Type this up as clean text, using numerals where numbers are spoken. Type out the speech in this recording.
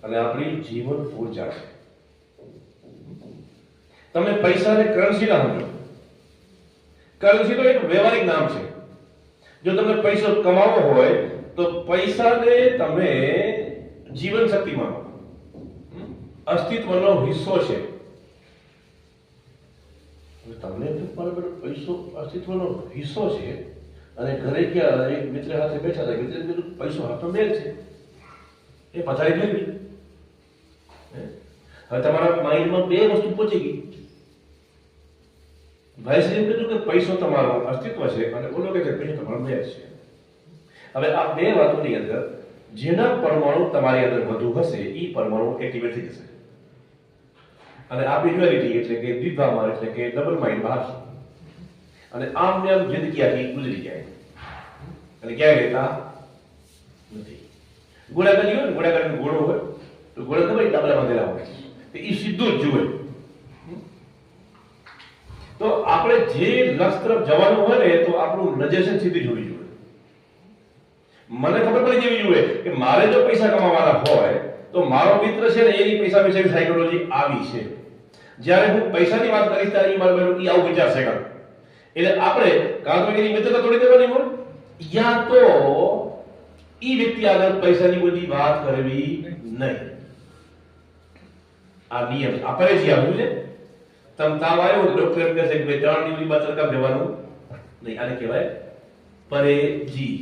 અને આપણી જીવન ઊર્જા છે. તમે પૈસાને કરન્સી ના સમજો. કરન્સી તો એક વ્યવહારિક નામ છે. જો તમને પૈસો કમાવો હોય તો પૈસાને તમે જીવન શક્તિ માનો, અસ્તિત્વનો હિસ્સો છે. તમને મારો પૈસો અસ્તિત્વનો હિસ્સો છે અને ઘરે ગયા એક મિત્ર હાથે બેઠા હતા, મિત્ર કીધું પૈસો હાથમાં મેલ છે, એ પથારી ફેરવી. હવે તમારા માઇન્ડમાં બે વસ્તુ પહોંચી ગઈ. ભાઈ સાહેબ કીધું કે પૈસો તમારો અસ્તિત્વ છે અને ઓલો કે પૈસો તમારો મેલ છે. હવે આ બે વાતોની અંદર જેના પરમાણુ તમારી અંદર વધુ હશે એ પરમાણુ એક્ટિવેટ થઈ જશે અને આ ડ્યુઆલિટી એટલે કે દ્વિભાવમાં એટલે કે ડબલ માઇન્ડ બહાર છે અને આમ ને આમ જિંદગી આખી ગુજરી જાય અને ક્યાંય રહેતા નથી. ગોળાકાર જોયો ને, ગોળાકાર ઘોડો હોય તો ઘોડા ખબર ડાબલા બાંધેલા હોય તો એ સીધું જ જુએ. તો આપણે જે લક્ષ્ય તરફ જવાનું હોય ને તો આપણું નજર છે સીધી જોવી જોઈએ. મને ખબર પડી જવી જોઈએ કે મારે જો પૈસા કમાવાના હોય તો મારો મિત્ર છે ને એની પૈસા વિશેની સાયકોલોજી આવી છે. જ્યારે હું પૈસાની વાત કરીશ ત્યારે એ મારો એ આવું વિચારશે કાં. એટલે આપણે કાં તો એની મિત્રતા તોડી દેવાની હોય યા તો એ વ્યક્તિ આગળ પૈસાની બધી વાત કરવી નહીં. આ નિયમ આ પરેજી આવ્યું છે. તમ તાવ આવ્યો ડોક્ટર એમ કહે છે કે ભાઈ 3 ડિગ્રી બાદ તડકા જવાનું નહીં. આને કહેવાય પરેજી.